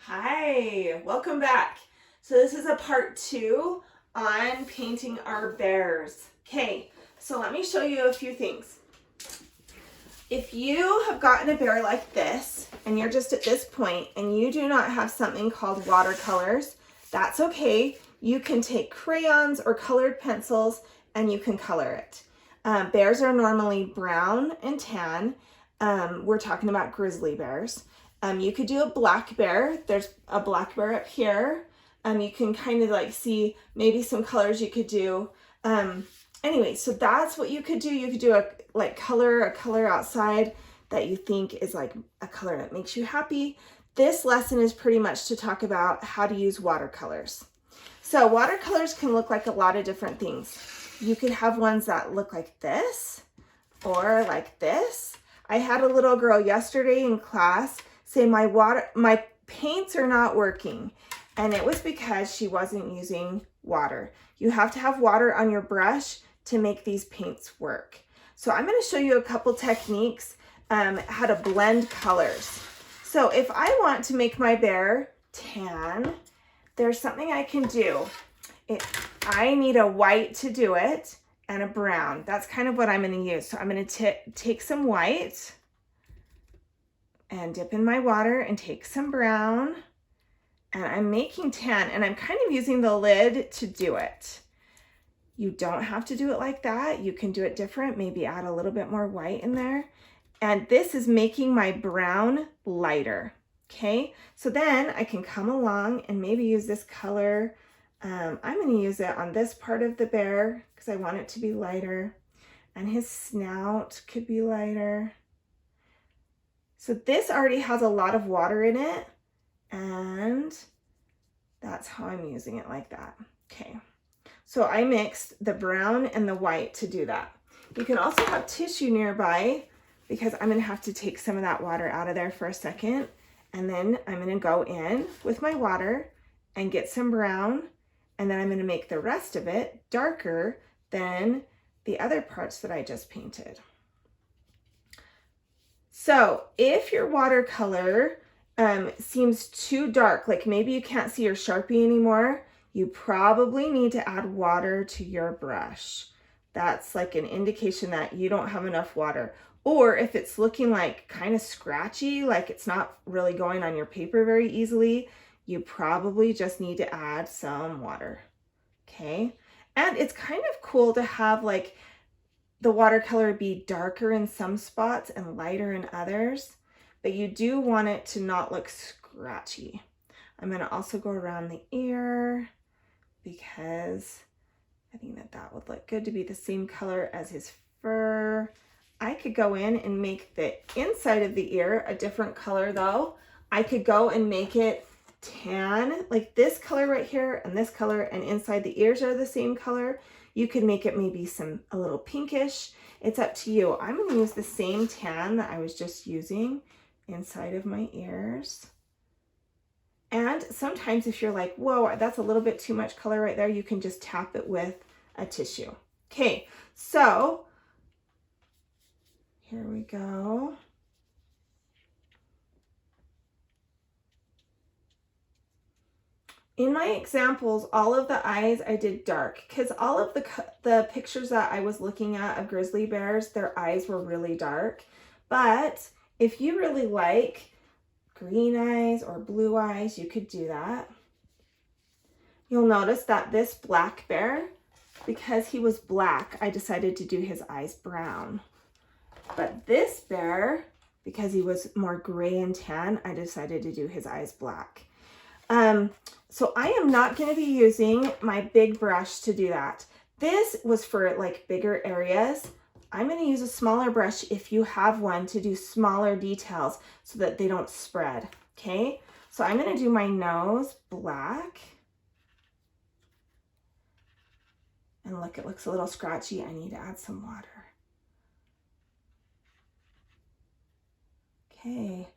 Hi, welcome back. So this is a part 2 on painting our bears. Okay, so let me show you a few things. If you have gotten a bear like this and you're just at this point and you do not have something called watercolors, that's okay. You can take crayons or colored pencils and you can color it. Bears are normally brown and tan. We're talking about grizzly bears. You could do a black bear. There's a black bear up here. You can kind of like see maybe some colors you could do. Anyway, so that's what you could do. You could do a color outside that you think is like a color that makes you happy. This lesson is pretty much to talk about how to use watercolors. So watercolors can look like a lot of different things. You could have ones that look like this or like this. I had a little girl yesterday in class say my paints are not working. And it was because she wasn't using water. You have to have water on your brush to make these paints work. So I'm going to show you a couple techniques how to blend colors. So if I want to make my bear tan, there's something I can do. I need a white to do it and a brown. That's kind of what I'm going to use. So I'm going to take some white and dip in my water and take some brown. And I'm making tan, and I'm kind of using the lid to do it. You don't have to do it like that. You can do it different, maybe add a little bit more white in there. And this is making my brown lighter, okay? So then I can come along and maybe use this color. I'm gonna use it on this part of the bear because I want it to be lighter. And his snout could be lighter. So this already has a lot of water in it. And that's how I'm using it like that. Okay, so I mixed the brown and the white to do that. You can also have tissue nearby because I'm gonna have to take some of that water out of there for a second. And then I'm gonna go in with my water and get some brown. And then I'm gonna make the rest of it darker than the other parts that I just painted. So if your watercolor seems too dark, like maybe you can't see your Sharpie anymore, you probably need to add water to your brush. That's like an indication that you don't have enough water. Or if it's looking like kind of scratchy, like it's not really going on your paper very easily, you probably just need to add some water, okay? And it's kind of cool to have like the watercolor be darker in some spots and lighter in others. But you do want it to not look scratchy. I'm going to also go around the ear because I think that would look good to be the same color as his fur. I could go in and make the inside of the ear a different color though. I could go and make it tan, like this color right here and this color, and inside the ears are the same color. You could make it maybe a little pinkish. It's up to you. I'm going to use the same tan that I was just using inside of my ears. And sometimes if you're like, whoa, that's a little bit too much color right there, you can just tap it with a tissue. Okay, so here we go. In my examples, all of the eyes I did dark because all of the pictures that I was looking at of grizzly bears, their eyes were really dark. But if you really like green eyes or blue eyes, you could do that. You'll notice that this black bear, because he was black, I decided to do his eyes brown. But this bear, because he was more gray and tan, I decided to do his eyes black. So I am not going to be using my big brush to do that. This was for like bigger areas. I'm going to use a smaller brush if you have one to do smaller details so that they don't spread, okay? So I'm going to do my nose black. And look, it looks a little scratchy. I need to add some water. Okay,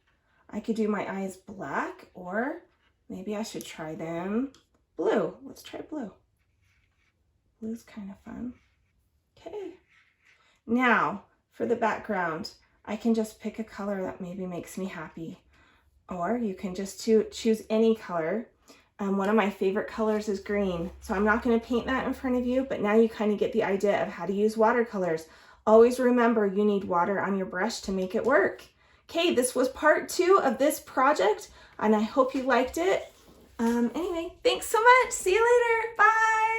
I could do my eyes black, or maybe I should try them blue. Let's try blue. Blue's kind of fun. Okay. Now, for the background, I can just pick a color that maybe makes me happy. or you can just choose any color. One of my favorite colors is green, so I'm not going to paint that in front of you, but now you kind of get the idea of how to use watercolors. Always remember you need water on your brush to make it work. Okay, this was part 2 of this project, and I hope you liked it. Anyway, thanks so much. See you later. Bye.